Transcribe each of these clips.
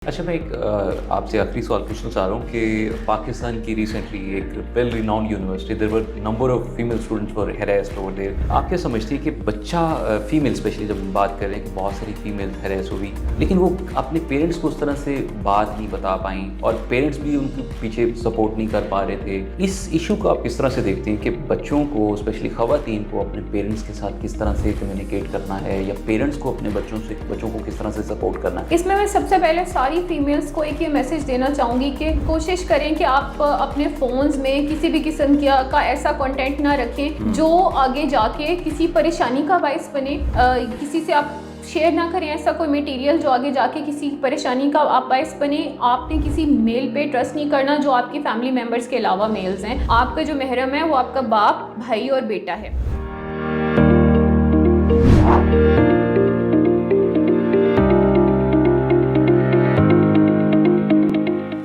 अच्छा, मैं एक आपसे आखिरी सवाल पूछना चाह रहा हूँ कि पाकिस्तान की रिसेंटली एक well renowned university there were number of female students were harassed over there. आप क्या समझती हैं कि बच्चा फीमेल स्पेशली जब हम बात कर रहे हैं कि बहुत सारी फीमेल हैरेस हुई, लेकिन वो अपने पेरेंट्स को उस तरह से बात नहीं बता पाई और पेरेंट्स भी उनके पीछे सपोर्ट नहीं कर पा रहे थे। इस इशू को आप किस तरह से देखते हैं कि बच्चों को स्पेशली ख़वातीन को अपने पेरेंट्स के साथ किस तरह से कम्युनिकेट करना है या पेरेंट्स को अपने बच्चों को किस तरह से सपोर्ट करना है? इसमें मैं सबसे पहले सारी फीमेल्स को एक ये मैसेज देना चाहूँगी कि कोशिश करें कि आप अपने फ़ोन्स में किसी भी किस्म का ऐसा कंटेंट ना रखें जो आगे जाके किसी परेशानी का बायस बने। किसी से आप शेयर ना करें ऐसा कोई मटेरियल जो आगे जाके किसी परेशानी का आप बायस बने। आपने किसी मेल पे ट्रस्ट नहीं करना जो आपकी फैमिली मेम्बर्स के अलावा मेल्स हैं। आपका जो महरम है वो आपका बाप, भाई और बेटा है।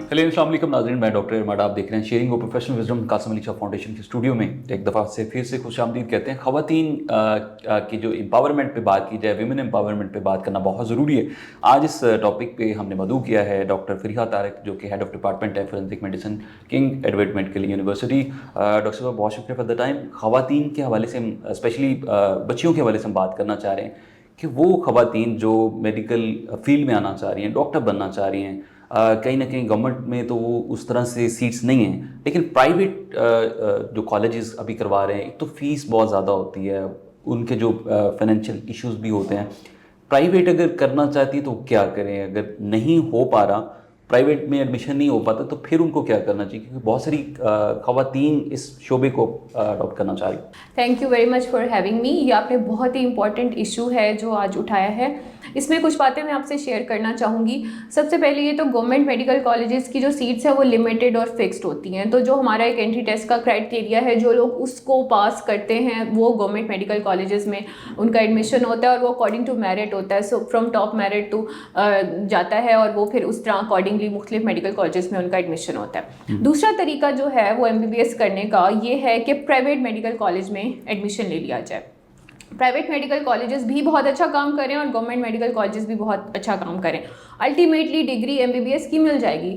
हेलो अस्सलाम वालेकुम नाज़रीन, मैं डॉक्टर इरमाड, आप देख रहे हैं sharing of professional wisdom Qasim Ali Shah foundation के स्टूडियो में। एक दफ़ा से फिर से खुशामदीद कहते हैं। ख़वातीन की जो एम्पावरमेंट पे बात की जाए, विमेन एम्पावरमेंट पे बात करना बहुत ज़रूरी है। आज इस टॉपिक पे हमने मदऊ किया है डॉक्टर फरीहा तारिक, जो कि हेड ऑफ डिपार्टमेंट है forensic medicine, king Edward medical university. Doctor साहब, बहुत शुक्रिया फॉर द टाइम। ख़वातीन के हवाले से हम स्पेशली बच्चियों के हवाले से हम बात करना चाह रहे हैं कि वो ख़वातीन जो मेडिकल फील्ड में आना चाह रही हैं, डॉक्टर बनना चाह रही हैं, कहीं ना कहीं गवर्नमेंट में तो वो उस तरह से सीट्स नहीं हैं, लेकिन प्राइवेट जो कॉलेजेस अभी करवा रहे हैं, एक तो फ़ीस बहुत ज़्यादा होती है, उनके जो फाइनेंशियल इश्यूज भी होते हैं। प्राइवेट अगर करना चाहती है तो क्या करें? अगर नहीं हो पा रहा, प्राइवेट में एडमिशन नहीं हो पाता, तो फिर उनको क्या करना चाहिए? क्योंकि बहुत सारी ख़वातीन इस शोबे को अडॉप्ट करना चाह रही। Thank you very much for having me. ये आपने बहुत ही इंपॉर्टेंट इशू है जो आज उठाया है। इसमें कुछ बातें मैं आपसे शेयर करना चाहूँगी। सबसे पहले ये तो गवर्नमेंट मेडिकल कॉलेजेस की जो सीट्स है वो लिमिटेड और फिक्स्ड होती हैं। तो जो हमारा एक एंट्री टेस्ट का क्राइटेरिया है, जो लोग उसको पास करते हैं वो गवर्नमेंट मेडिकल कॉलेजेस में उनका एडमिशन होता है और वो अकॉर्डिंग टू मेरिट होता है। So from top merit to जाता है और वो फिर उस तरह अकॉर्डिंगली मुख्तलिफ मेडिकल कॉलेजेस में उनका एडमिशन होता है। दूसरा तरीका जो है वो MBBS करने का ये है कि प्राइवेट मेडिकल कॉलेज में एडमिशन ले लिया जाए। प्राइवेट मेडिकल कॉलेजेस भी बहुत अच्छा काम करें और गवर्नमेंट मेडिकल कॉलेजेस भी बहुत अच्छा काम करें। अल्टीमेटली डिग्री MBBS की मिल जाएगी,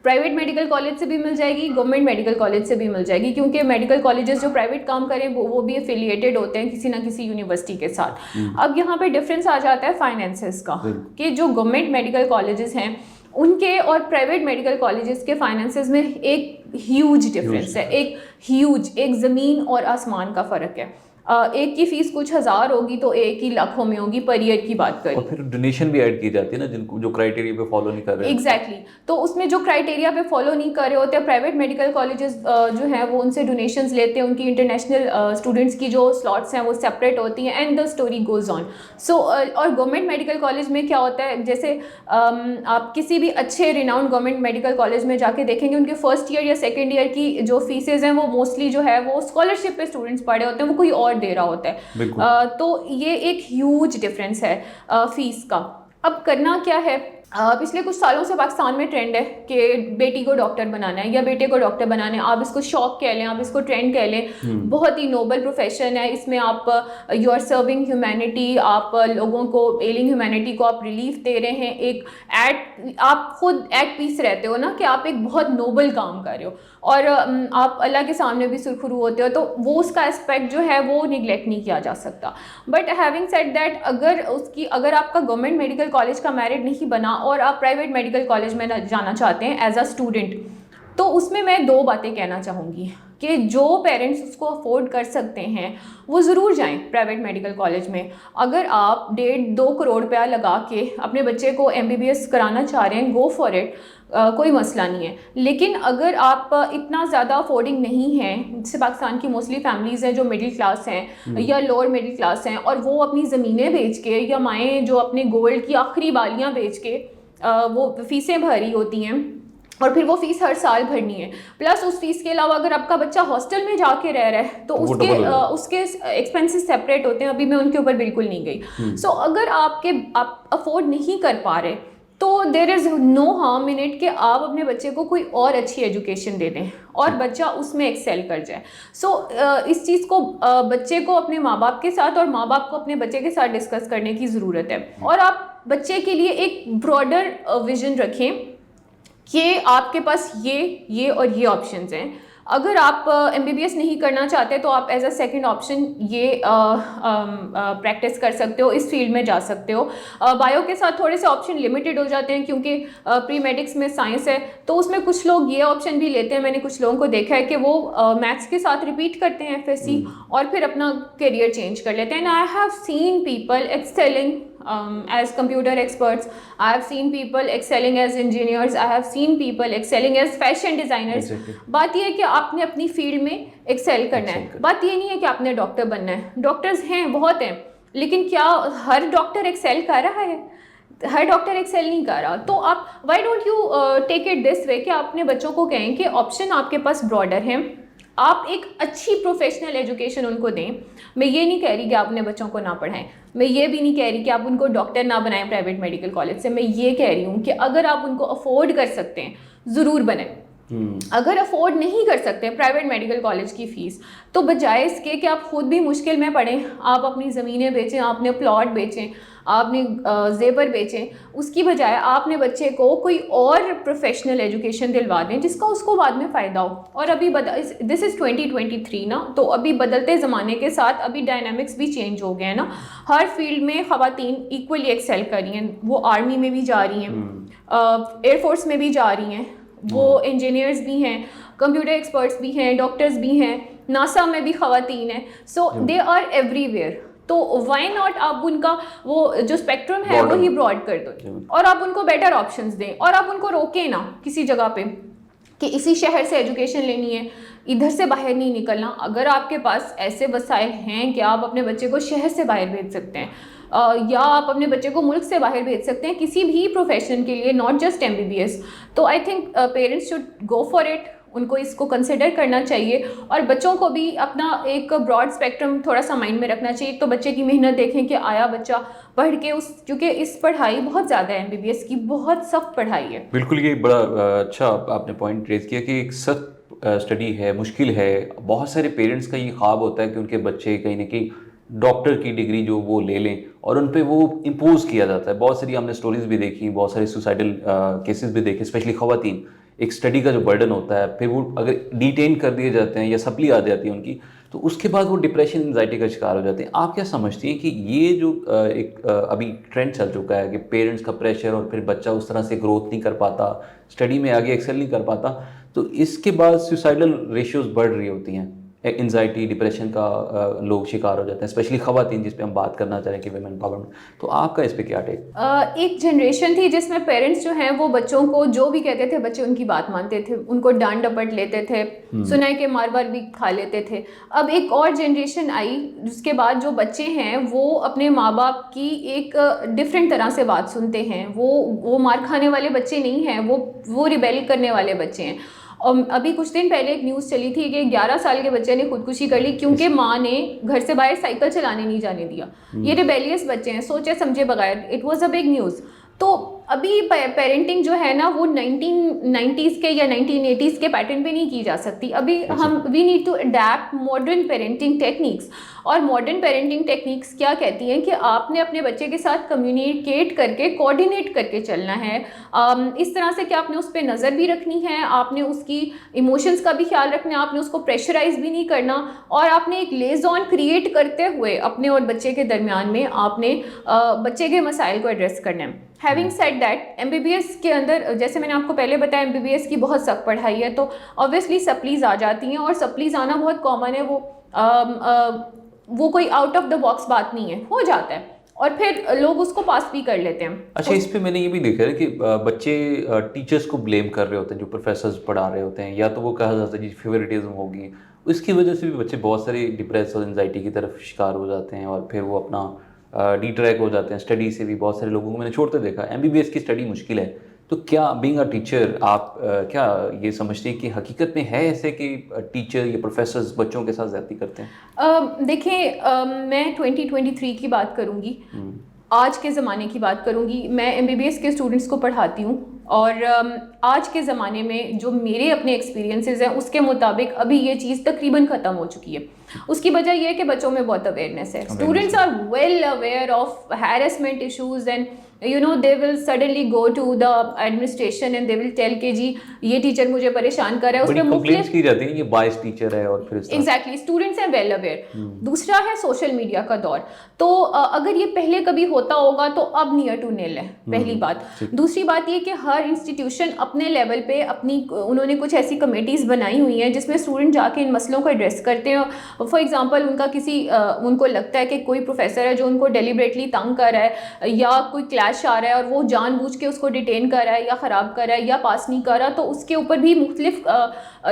प्राइवेट मेडिकल कॉलेज से भी मिल जाएगी, गवर्नमेंट मेडिकल कॉलेज से भी मिल जाएगी, क्योंकि मेडिकल कॉलेजेस जो प्राइवेट काम करें वो भी एफिलिएटेड होते हैं किसी ना किसी यूनिवर्सिटी के साथ। अब यहाँ पे डिफरेंस आ जाता है फाइनेंसेस का, कि जो गवर्नमेंट मेडिकल कॉलेजेस हैं उनके और प्राइवेट मेडिकल कॉलेजेस के फाइनेंसेस में एक ह्यूज डिफरेंस है। एक ज़मीन और आसमान का फ़र्क है। एक की फ़ीस कुछ हज़ार होगी तो एक ही लाखों में होगी पर ईयर की बात करें। और फिर डोनेशन भी ऐड की जाती है ना, जिनको जो क्राइटेरिया पे फॉलो नहीं कर रहे हैं। एग्जैक्टली तो उसमें जो क्राइटेरिया पे फॉलो नहीं कर रहे होते हैं, प्राइवेट मेडिकल कॉलेजेस जो हैं वो उनसे डोनेशंस लेते हैं। उनकी इंटरनेशनल स्टूडेंट्स की जो स्लॉट्स हैं वो सेपरेट होती हैं and the story goes on. So और गवर्नमेंट मेडिकल कॉलेज में क्या होता है, जैसे आप किसी भी अच्छे रिनाउंड गवर्नमेंट मेडिकल कॉलेज में जाके देखेंगे उनके फर्स्ट ईयर या सेकेंड ईयर की जो फीसेज हैं वो मोस्टली जो है वो स्कॉलरशिप पे स्टूडेंट्स पढ़े होते हैं, वो कोई और दे रहा होता है। तो ये एक ह्यूज डिफरेंस है फीस का। अब करना क्या है, पिछले कुछ सालों से पाकिस्तान में ट्रेंड है कि बेटी को डॉक्टर बनाना है या बेटे को डॉक्टर बनाना है। आप इसको शौक कह लें, आप इसको ट्रेंड कह लें। बहुत ही नोबल प्रोफेशन है। इसमें आप यू आर सर्विंग ह्यूमैनिटी, आप लोगों को एलिंग ह्यूमैनिटी को आप रिलीफ दे रहे हैं। एक आप खुद एट पीस रहते हो ना कि आप एक बहुत नोबल काम कर रहे हो और आप अल्लाह के सामने भी सुरखरू होते हो, तो वो उसका एस्पेक्ट जो है वो निगलेक्ट नहीं किया जा सकता। बट हैविंग सेड दैट, अगर आपका गवर्नमेंट मेडिकल कॉलेज का मेरिट नहीं बना और आप प्राइवेट मेडिकल कॉलेज में जाना चाहते हैं एज अ स्टूडेंट, तो उसमें मैं दो बातें कहना चाहूँगी कि जो पेरेंट्स उसको अफोर्ड कर सकते हैं वो ज़रूर जाएं प्राइवेट मेडिकल कॉलेज में। अगर आप 1.5-2 करोड़ रुपया लगा के अपने बच्चे को MBBS कराना चाह रहे हैं, गो फॉर इट, कोई मसला नहीं है। लेकिन अगर आप इतना ज़्यादा अफोर्डिंग नहीं है, जैसे पाकिस्तान की मोस्टली फैमिलीज़ हैं जो मिडिल क्लास हैं या लोअर मिडिल क्लास हैं और वो अपनी ज़मीनें बेच के या माएँ जो अपने गोल्ड की आखिरी बालियाँ बेच के वो फ़ीसें भरी होती हैं और फिर वो फ़ीस हर साल भरनी है, प्लस उस फीस के अलावा अगर आपका बच्चा हॉस्टल में जाके रह रहा है तो उसके एक्सपेंसेस सेपरेट होते हैं। अभी मैं उनके ऊपर बिल्कुल नहीं गई। सो अगर आप अफोर्ड नहीं कर पा रहे तो there is no harm in it कि आप अपने बच्चे को कोई और अच्छी एजुकेशन दे दें और बच्चा उसमें एक्सेल कर जाए। सो इस चीज़ को बच्चे को अपने माँ बाप के साथ और माँ बाप को अपने बच्चे के साथ डिस्कस करने की ज़रूरत है। और आप बच्चे के लिए एक ब्रॉडर विजन रखें कि आपके पास ये और ये ऑप्शंस हैं। अगर आप MBBS नहीं करना चाहते तो आप एज अ सेकेंड ऑप्शन ये प्रैक्टिस कर सकते हो, इस फील्ड में जा सकते हो। बायो के साथ थोड़े से ऑप्शन लिमिटेड हो जाते हैं क्योंकि प्री मेडिक्स में साइंस है, तो उसमें कुछ लोग ये ऑप्शन भी लेते हैं। मैंने कुछ लोगों को देखा है कि वो मैथ्स के साथ रिपीट करते हैं FSC और फिर अपना करियर चेंज कर लेते हैं। And I have seen people excelling as computer experts. I have seen people excelling as engineers. I have seen people excelling as fashion designers. Exactly. बात ये है कि आपने अपनी फील्ड में एक्सेल करना है। बात ये नहीं है कि आपने डॉक्टर बनना है। डॉक्टर्स हैं, बहुत हैं, लेकिन क्या हर डॉक्टर एक्सेल कर रहा है? हर डॉक्टर एक्सेल नहीं कर रहा। तो आप why don't you take it this way कि अपने बच्चों को कहें कि ऑप्शन आपके पास ब्रॉडर हैं, आप एक अच्छी प्रोफेशनल एजुकेशन उनको दें। मैं ये नहीं कह रही कि आप अपने बच्चों को ना पढ़ाएं, मैं ये भी नहीं कह रही कि आप उनको डॉक्टर ना बनाएं प्राइवेट मेडिकल कॉलेज से। मैं ये कह रही हूँ कि अगर आप उनको अफोर्ड कर सकते हैं ज़रूर बनाएं। अगर अफोर्ड नहीं कर सकते प्राइवेट मेडिकल कॉलेज की फ़ीस, तो बजाय इसके कि आप खुद भी मुश्किल में पड़ें, आप अपनी ज़मीनें बेचें, आपने प्लॉट बेचें, आपने जेवर बेचें, उसकी बजाय आपने बच्चे को कोई और प्रोफेशनल एजुकेशन दिलवा दें जिसका उसको बाद में फ़ायदा हो। और अभी दिस इज़ 2023 ना, तो अभी बदलते ज़माने के साथ अभी डायनामिक्स भी चेंज हो गए हैं ना। हर फील्ड में ख़वातीन इक्वली एक्सेल कर रही हैं। वो आर्मी में भी जा रही हैं, एयरफोर्स में भी जा रही हैं, वो इंजीनियर्स भी हैं, कंप्यूटर एक्सपर्ट्स भी हैं, डॉक्टर्स भी हैं, नासा में भी ख़वातीन हैं। So they are everywhere. तो वाई नॉट आप उनका वो जो स्पेक्ट्रम है वही ब्रॉड कर दो और आप उनको बेटर ऑप्शंस दें और आप उनको रोकें ना किसी जगह पे कि इसी शहर से एजुकेशन लेनी है, इधर से बाहर नहीं निकलना। अगर आपके पास ऐसे वसाइल हैं कि आप अपने बच्चे को शहर से बाहर भेज सकते हैं या आप अपने बच्चे को मुल्क से बाहर भेज सकते हैं किसी भी प्रोफेशन के लिए, नॉट जस्ट MBBS, तो I think parents should go for it. उनको इसको कंसिडर करना चाहिए और बच्चों को भी अपना एक ब्रॉड स्पेक्ट्रम थोड़ा सा माइंड में रखना चाहिए। तो बच्चे की मेहनत देखें कि आया बच्चा पढ़ के क्योंकि इस पढ़ाई बहुत ज़्यादा है, MBBS की बहुत सख्त पढ़ाई है। बिल्कुल, ये बड़ा अच्छा आपने पॉइंट रेज किया कि एक सख्त स्टडी है, मुश्किल है। बहुत सारे पेरेंट्स का ये ख्वाब होता है कि उनके बच्चे कहीं ना कहीं डॉक्टर की डिग्री जो वो ले लें और उन पे वो इम्पोज किया जाता है। बहुत सारी हमने स्टोरीज भी देखी, बहुत सारे सुसाइडल केसेस भी देखे, स्पेशली ख़वातीन। एक स्टडी का जो बर्डन होता है, फिर वो अगर डिटेन कर दिए जाते हैं या सप्ली आ जाती है उनकी, तो उसके बाद वो डिप्रेशन एंजाइटी का शिकार हो जाते हैं। आप क्या समझती हैं कि ये जो एक अभी ट्रेंड चल चुका है कि पेरेंट्स का प्रेशर और फिर बच्चा उस तरह से ग्रोथ नहीं कर पाता, स्टडी में आगे एक्सेल नहीं कर पाता, तो इसके बाद सुसाइडल रेशियोज़ बढ़ रही होती हैं, एंजाइटी डिप्रेशन का लोग शिकार हो जाते हैं, स्पेशली ख़वातीन जिस पे हम बात करना चाह रहे हैं कि वुमेन एम्पावरमेंट। तो आपका इस पे क्या टेक? एक जनरेशन थी जिसमें पेरेंट्स जो हैं वो बच्चों को जो भी कहते थे बच्चे उनकी बात मानते थे, उनको डांट डपट लेते थे, सुनाई के मार बार भी खा लेते थे। अब एक और जनरेशन आई जिसके बाद जो बच्चे हैं वो अपने माँ बाप की एक डिफरेंट तरह से बात सुनते हैं। वो मार खाने वाले बच्चे नहीं हैं, वो रिबेल करने वाले बच्चे हैं। और अभी कुछ दिन पहले एक न्यूज़ चली थी कि 11 साल के बच्चे ने खुदकुशी कर ली क्योंकि माँ ने घर से बाहर साइकिल चलाने नहीं जाने दिया। ये रिबेलियस बच्चे हैं, सोचे समझे बगैर। It was a big news. तो अभी पेरेंटिंग जो है ना वो 1990s के या 1980s के पैटर्न पे नहीं की जा सकती। अभी we need to adapt modern parenting techniques. और मॉडर्न पेरेंटिंग टेक्निक्स क्या कहती हैं कि आपने अपने बच्चे के साथ कम्युनिकेट करके, कोऑर्डिनेट करके चलना है। इस तरह से कि आपने उस पर नज़र भी रखनी है, आपने उसकी इमोशंस का भी ख्याल रखना है, आपने उसको प्रेशराइज भी नहीं करना और आपने एक लेज़ॉन क्रिएट करते हुए अपने और बच्चे के दरमियान में आपने बच्चे के मसाइल को एड्रेस करना है। हैविंग सेड दैट, MBBS के अंदर जैसे मैंने आपको पहले बताया MBBS की बहुत सख्त पढ़ाई है, तो ऑब्वियसली सप्लीज आ जाती हैं और सप्लीज आना बहुत कॉमन है। वो कोई आउट ऑफ द बॉक्स बात नहीं है, हो जाता है और फिर लोग उसको पास भी कर लेते हैं। अच्छा, इस पे मैंने ये भी देखा है कि बच्चे टीचर्स को ब्लेम कर रहे होते हैं, जो प्रोफेसर्स पढ़ा रहे होते हैं, या तो वो कहा जाता है जी फेवरेटिज्म होगी, उसकी वजह से भी बच्चे बहुत सारे डिप्रेस और एंजाइटी की तरफ शिकार हो जाते हैं और फिर वो अपना डिट्रैक हो जाते हैं स्टडी से भी। बहुत सारे लोगों को मैंने छोड़ते देखा। MBBS की स्टडी मुश्किल है, तो क्या बीइंग अ टीचर आप क्या ये समझते हैं कि हकीकत में है ऐसे कि टीचर या प्रोफेसर्स बच्चों के साथ ज्यादती करते हैं? देखिए, मैं 2023 की बात करूँगी, आज के ज़माने की बात करूँगी। मैं MBBS के स्टूडेंट्स को पढ़ाती हूँ और आज के ज़माने में जो मेरे अपने एक्सपीरियंसेस हैं उसके मुताबिक अभी ये चीज़ तकरीबन ख़त्म हो चुकी है। उसकी वजह ये है कि बच्चों में बहुत अवेयरनेस है, students are well aware of harassment issues and they will suddenly go to the administration and they will tell कि जी ये टीचर मुझे परेशान कर रहा है, बड़ी उसमें कंप्लेंट्स की जाती है ये बायस टीचर है और फिर एग्जैक्टली स्टूडेंट्स हैं वेल अवेयर। दूसरा है सोशल मीडिया का दौर, तो अगर ये पहले कभी होता होगा तो अब नियर टू निल है, पहली बात। दूसरी बात ये कि हर इंस्टीट्यूशन अपने लेवल पे उन्होंने कुछ ऐसी कमेटीज़ बनाई हुई हैं जिसमें स्टूडेंट जाके इन मसलों को एड्रेस करते हैं। फॉर एग्जांपल उनको लगता है कि कोई प्रोफेसर है जो उनको डेलिबरेटली तंग कर रहा है या कोई क्लैश आ रहा है और वो जानबूझ के उसको डिटेन कर रहा है या ख़राब कर रहा है या पास नहीं कर रहा, तो उसके ऊपर भी मुख्तलिफ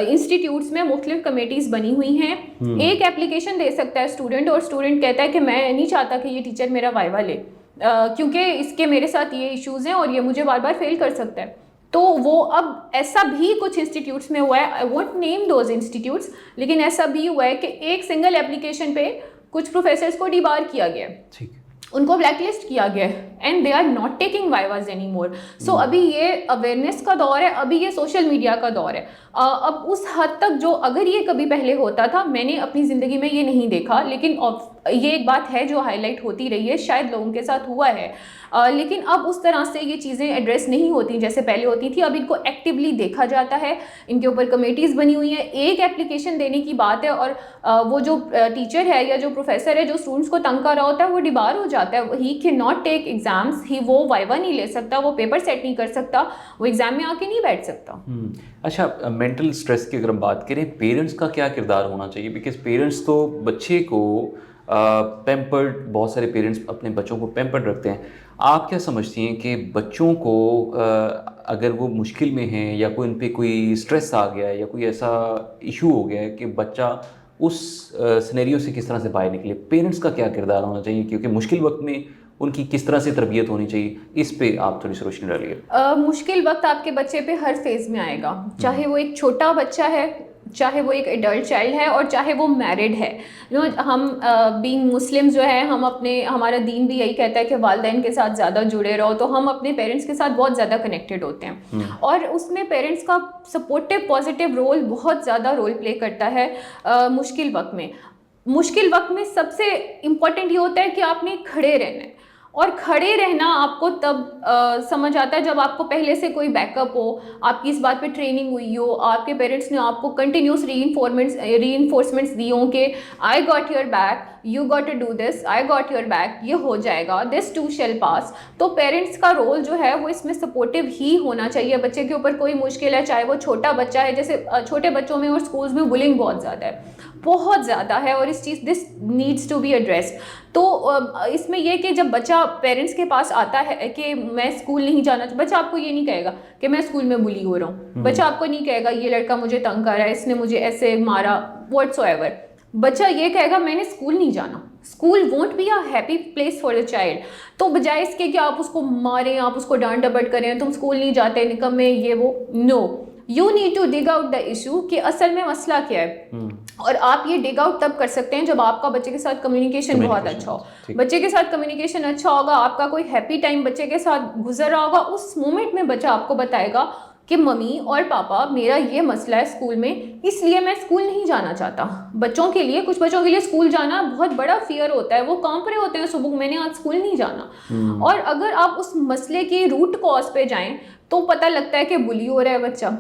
इंस्टीट्यूट्स में मुख्तलिफ कमेटीज़ बनी हुई हैं। एक एप्लीकेशन दे सकता है स्टूडेंट और स्टूडेंट कहता है कि मैं नहीं चाहता कि ये टीचर मेरा वाइवा ले क्योंकि इसके मेरे साथ ये इश्यूज़ हैं और ये मुझे बार बार फेल कर सकता है। तो वो अब ऐसा भी कुछ इंस्टीट्यूट्स में हुआ है, I won't name those institutes, लेकिन ऐसा भी हुआ है कि एक सिंगल एप्लीकेशन पे कुछ प्रोफेसर्स को डिबार किया गया, ठीक, उनको ब्लैकलिस्ट किया गया and they are not taking vivas any more. So अभी ये अवेयरनेस का दौर है, अभी ये सोशल मीडिया का दौर है। अब उस हद तक जो अगर ये कभी पहले होता था, मैंने अपनी ज़िंदगी में ये नहीं देखा, लेकिन ये एक बात है जो हाईलाइट होती रही है, शायद लोगों के साथ हुआ है, लेकिन अब उस तरह से ये चीज़ें एड्रेस नहीं होती जैसे पहले होती थी। अब इनको एक्टिवली देखा जाता है, इनके ऊपर कमेटीज़ बनी हुई हैं। एक एप्लीकेशन देने की बात है और वो जो टीचर है या जो प्रोफेसर है जो स्टूडेंट्स को तंग कर रहा होता है वो डिबार हो जाता है, he can not take exams, वो वाइवा नहीं ले सकता, वो पेपर सेट नहीं कर सकता, वो एग्जाम में आके नहीं बैठ सकता। अच्छा, मेंटल स्ट्रेस की अगर हम बात करें, पेरेंट्स का क्या किरदार होना चाहिए? बिकॉज पेरेंट्स तो बच्चे को पैम्पर्ड, बहुत सारे पेरेंट्स अपने बच्चों को पैम्पर्ड रखते हैं। आप क्या समझती हैं कि बच्चों को अगर वो मुश्किल में हैं या कोई उन पर कोई स्ट्रेस आ गया है या कोई ऐसा इशू हो गया है कि बच्चा उस सिनेरियो से किस तरह से बाहर निकले, पेरेंट्स का क्या किरदार होना चाहिए? क्योंकि मुश्किल वक्त में उनकी किस तरह से तरबियत होनी चाहिए, इस पे आप थोड़ी सी रोशनी डालिए। मुश्किल वक्त आपके बच्चे पे हर फेज़ में आएगा, चाहे वो एक छोटा बच्चा है, चाहे वो एक एडल्ट चाइल्ड है और चाहे वो मैरिड है। हम बीइंग मुस्लिम जो है, हमारा दीन भी यही कहता है कि वालिदैन के साथ ज़्यादा जुड़े रहो, तो हम अपने पेरेंट्स के साथ बहुत ज़्यादा कनेक्टेड होते हैं और उसमें पेरेंट्स का सपोर्टिव पॉजिटिव रोल बहुत ज़्यादा रोल प्ले करता है। मुश्किल वक्त में सबसे इम्पॉर्टेंट ये होता है कि आपने खड़े रहना है, और खड़े रहना आपको तब समझ आता है जब आपको पहले से कोई बैकअप हो, आपकी इस बात पे ट्रेनिंग हुई हो, आपके पेरेंट्स ने आपको कंटिन्यूस रीइंफोर्समेंट्स दी हों कि I got your back, you got to do this, I got your back, ये हो जाएगा, दिस टू शेल पास। तो पेरेंट्स का रोल जो है वो इसमें सपोर्टिव ही होना चाहिए। बच्चे के ऊपर कोई मुश्किल है, चाहे वो छोटा बच्चा है, जैसे छोटे बच्चों में और स्कूल्स में बुलिंग बहुत ज़्यादा है और this needs to be addressed. तो इसमें यह कि जब बच्चा पेरेंट्स के पास आता है कि मैं स्कूल नहीं जाना, बच्चा आपको ये नहीं कहेगा कि मैं स्कूल में बुली हो रहा हूँ, बच्चा आपको नहीं कहेगा ये लड़का मुझे तंग कर रहा है, इसने मुझे ऐसे मारा, व्हाटसोएवर। बच्चा ये कहेगा मैंने स्कूल नहीं जाना, school won't be a happy place for the child. तो बजाय इसके कि आप उसको मारें, आप उसको डांट डपट करें, तुम स्कूल नहीं जाते, निकम्मे, ये वो, no, you need to dig out the issue कि असल में मसला क्या है। और आप ये डिग आउट तब कर सकते हैं जब आपका बच्चे के साथ कम्युनिकेशन बहुत अच्छा हो। बच्चे के साथ कम्युनिकेशन अच्छा होगा, आपका कोई हैप्पी टाइम बच्चे के साथ गुजर रहा होगा, उस मोमेंट में बच्चा आपको बताएगा कि मम्मी और पापा मेरा ये मसला है स्कूल में, इसलिए मैं स्कूल नहीं जाना चाहता। बच्चों के लिए, कुछ बच्चों के लिए स्कूल जाना बहुत बड़ा फियर होता है, वो कांप रहे होते हैं सुबह, मैंने आज स्कूल नहीं जाना। और अगर आप उस मसले की रूट कॉज पे जाएं तो पता लगता है कि बुली हो रहा है बच्चा,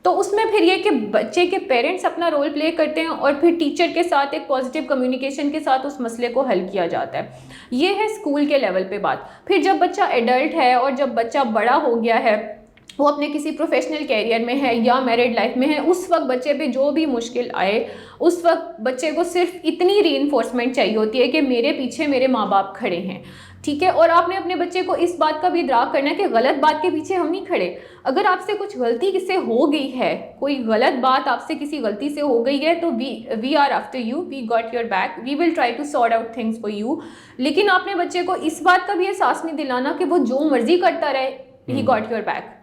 तो उसमें फिर ये कि बच्चे के पेरेंट्स अपना रोल प्ले करते हैं और फिर टीचर के साथ एक पॉजिटिव कम्युनिकेशन के साथ उस मसले को हल किया जाता है। ये है स्कूल के लेवल पे बात। फिर जब बच्चा एडल्ट है और जब बच्चा बड़ा हो गया है, वो अपने किसी प्रोफेशनल कैरियर में है या मैरिड लाइफ में है, उस वक्त बच्चे पे जो भी मुश्किल आए, उस वक्त बच्चे को सिर्फ इतनी रीइंफोर्समेंट चाहिए होती है कि मेरे पीछे मेरे माँ बाप खड़े हैं, ठीक है। और आपने अपने बच्चे को इस बात का भी इदराक करना है कि गलत बात के पीछे हम नहीं खड़े। अगर आपसे कुछ गलती किससे हो गई है, कोई गलत बात आपसे किसी गलती से हो गई है, तो we are after you, we got your back, we will try to sort out things for you. लेकिन आपने बच्चे को इस बात का भी एहसास नहीं दिलाना कि वो जो मर्जी करता रहे, he got your back.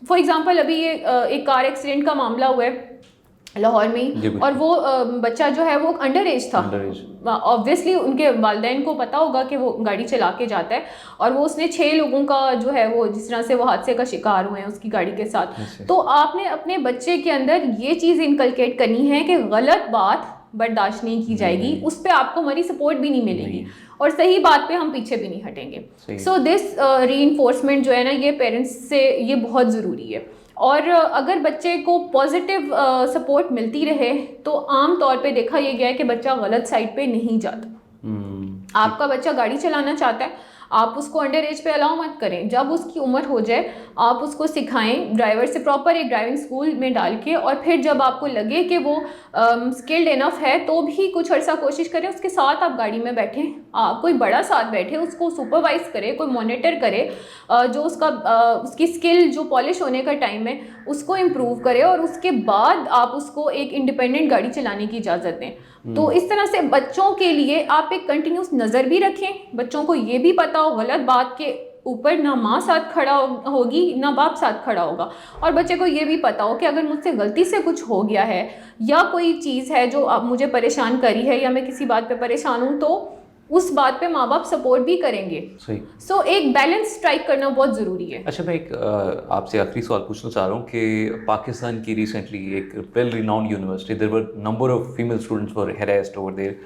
For example, अभी ये एक कार एक्सीडेंट का मामला हुआ है लाहौर में, और वो बच्चा जो है वो अंडर एज था। ऑब्वियसली उनके वालिदैन को पता होगा कि वो गाड़ी चला के जाता है, और वो उसने 6 लोगों का जो है वो जिस तरह से वो हादसे का शिकार हुए हैं उसकी गाड़ी के साथ। तो आपने अपने बच्चे के अंदर ये चीज़ इनकलकेट करनी है कि गलत बात बर्दाश्त नहीं की जाएगी, उस पर आपको हमारी सपोर्ट भी नहीं मिलेगी और सही बात पे हम पीछे भी नहीं हटेंगे। सो दिस रीइंफोर्समेंट जो है ना, ये पेरेंट्स से ये बहुत ज़रूरी है। और अगर बच्चे को पॉजिटिव सपोर्ट मिलती रहे तो आम तौर पे देखा ये गया है कि बच्चा गलत साइड पे नहीं जाता। आपका बच्चा गाड़ी चलाना चाहता है, आप उसको अंडर एज पे अलाउ मत करें। जब उसकी उम्र हो जाए आप उसको सिखाएं ड्राइवर से, प्रॉपर एक ड्राइविंग स्कूल में डाल के, और फिर जब आपको लगे कि वो स्किल्ड इनफ है तो भी कुछ अर्सा कोशिश करें उसके साथ आप गाड़ी में बैठें, कोई बड़ा साथ बैठे, उसको सुपरवाइज करे, कोई मॉनिटर करे, जो उसकी स्किल जो पॉलिश होने का टाइम है उसको इम्प्रूव करे, और उसके बाद आप उसको एक इंडिपेंडेंट गाड़ी चलाने की इजाज़त दें। तो इस तरह से बच्चों के लिए आप एक कंटिन्यूस नज़र भी रखें, बच्चों को ये भी पता हो गलत बात के ऊपर ना माँ साथ खड़ा होगी ना बाप साथ खड़ा होगा, और बच्चे को ये भी पता हो कि अगर मुझसे गलती से कुछ हो गया है या कोई चीज़ है जो अब मुझे परेशान करी है या मैं किसी बात पे परेशान हूँ तो उस बात पे माँ बाप सपोर्ट भी करेंगे। सही। सो एक बैलेंस स्ट्राइक करना बहुत ज़रूरी है। अच्छा, मैं एक आपसे आखिरी सवाल पूछना चाह रहा हूँ कि पाकिस्तान की रिसेंटली एक well renowned university, there were number of female students were harassed over there.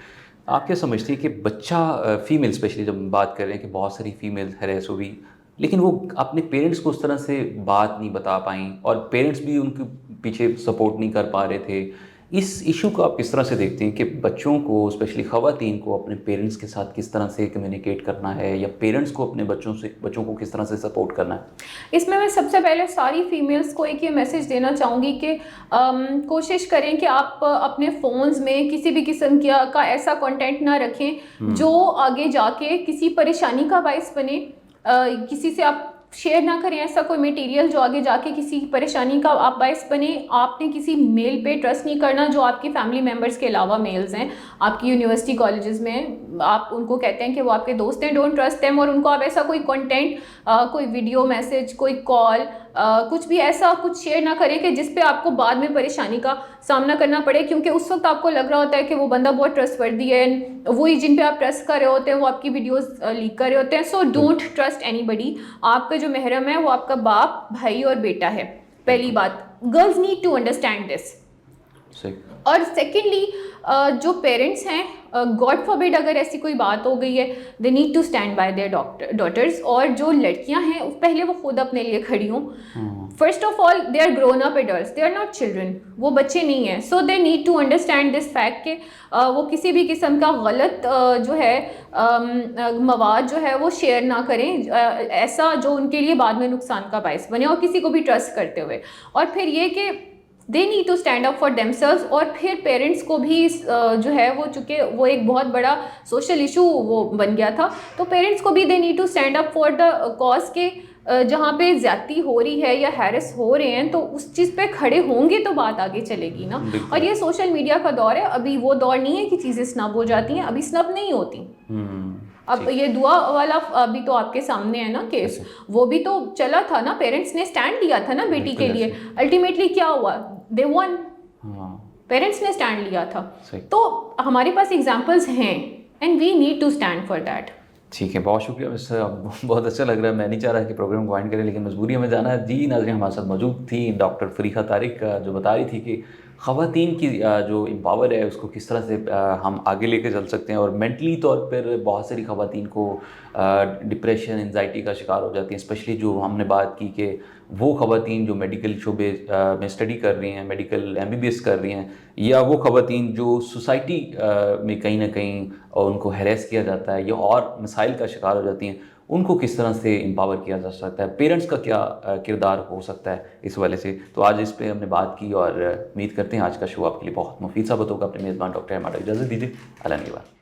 आप क्या समझती हैं कि बच्चा, फीमेल स्पेशली जब हम बात कर रहे हैं कि बहुत सारी फीमेल हैरेस हुई, लेकिन वो अपने पेरेंट्स को उस तरह से बात नहीं बता पाई और पेरेंट्स भी उनके पीछे सपोर्ट नहीं कर पा रहे थे। इस इशू को आप किस तरह से देखते हैं कि बच्चों को, स्पेशली ख़वातीन को, अपने पेरेंट्स के साथ किस तरह से कम्युनिकेट करना है, या पेरेंट्स को अपने बच्चों को किस तरह से सपोर्ट करना है? इसमें मैं सबसे पहले सारी फीमेल्स को एक ये मैसेज देना चाहूँगी कि कोशिश करें कि आप अपने फ़ोन्स में किसी भी किस्म का ऐसा कंटेंट ना रखें जो आगे जाके किसी परेशानी का बायस बने। किसी से आप शेयर ना करें ऐसा कोई मटेरियल जो आगे जाके किसी परेशानी का आप बायस बने। आपने किसी मेल पे ट्रस्ट नहीं करना जो आपकी फैमिली मेम्बर्स के अलावा मेल्स हैं, आपकी यूनिवर्सिटी कॉलेजेस में आप उनको कहते हैं कि वो आपके दोस्त हैं, डोंट ट्रस्ट देम, और उनको आप ऐसा कोई कंटेंट, कोई वीडियो मैसेज, कोई कॉल, कुछ भी ऐसा कुछ शेयर ना करें कि जिस पे आपको बाद में परेशानी का सामना करना पड़े, क्योंकि उस वक्त आपको लग रहा होता है कि वो बंदा बहुत ट्रस्टवर्दी है, वही जिन पे आप ट्रस्ट कर रहे होते हैं वो आपकी वीडियोस लीक कर रहे होते हैं। So don't trust anybody. आपका जो महरम है वो आपका बाप, भाई और बेटा है। पहली बात, girls need to understand this. और सेकेंडली, जो पेरेंट्स हैं, गॉड फॉरबिड अगर ऐसी कोई बात हो गई है, they need to stand by their daughters. और जो लड़कियां हैं पहले वो खुद अपने लिए खड़ी हों। First of all, they are grown up adults, they are not children, वो बच्चे नहीं हैं। So they need to understand this fact कि वो किसी भी किस्म का गलत जो है मवाद जो है वो शेयर ना करें, ऐसा जो उनके लिए बाद में नुकसान का बायस बने, और किसी को भी ट्रस्ट करते हुए। और फिर ये कि they need to stand up for themselves. और फिर पेरेंट्स को भी जो है वो, चूँकि वो एक बहुत बड़ा सोशल इशू वो बन गया था, तो पेरेंट्स को भी they need to stand up for the cause के जहाँ पे ज्यादती हो रही है या हैरेस हो रहे हैं तो उस चीज़ पे खड़े होंगे तो बात आगे चलेगी ना। और ये सोशल मीडिया का दौर है, अभी वो दौर नहीं है कि चीज़ें स्नब हो जाती हैं, अभी स्नब नहीं होती। अब ये दुआ वाला अभी तो आपके सामने है ना केस, वो भी तो चला था ना, पेरेंट्स ने स्टैंड लिया था ना बेटी के लिए, अल्टीमेटली क्या हुआ, दे वन, पेरेंट्स ने स्टैंड लिया था। तो हमारे पास एग्जांपल्स हैं and we need to stand for that. ठीक है, बहुत शुक्रिया मिस्टर, बहुत अच्छा लग रहा है। मैं नहीं चाह रहा कि प्रोग्राम को वाइंड करें, लेकिन मजबूरी हमें जाना है। जी नाज़रीन, हमारे साथ मौजूद थी डॉक्टर फरीहा तारिक, जो बता रही थी कि ख़वातीन की जो एम्पावर है उसको किस तरह से हम आगे लेके चल सकते हैं। और मेंटली तौर पर बहुत सारी ख़वातीन को डिप्रेशन, एंजाइटी का शिकार हो जाती हैं। स्पेशली जो हमने बात की कि वो ख़वातीन जो मेडिकल शोबे में स्टडी कर रही हैं, मेडिकल MBBS कर रही हैं, या वो ख़वातीन जो सोसाइटी में कहीं ना कहीं उनको हैरेस किया जाता है या और मसाइल का शिकार हो जाती हैं, उनको किस तरह से एम्पावर किया जा सकता है, पेरेंट्स का क्या किरदार हो सकता है इस वाले से। तो आज इस पर हमने बात की और उम्मीद करते हैं आज का शो आपके लिए बहुत मुफीद साबित होगा। अपने मेज़बान डॉक्टर एम आर इजाज़त दीजिए। अल्लाह निगहबान।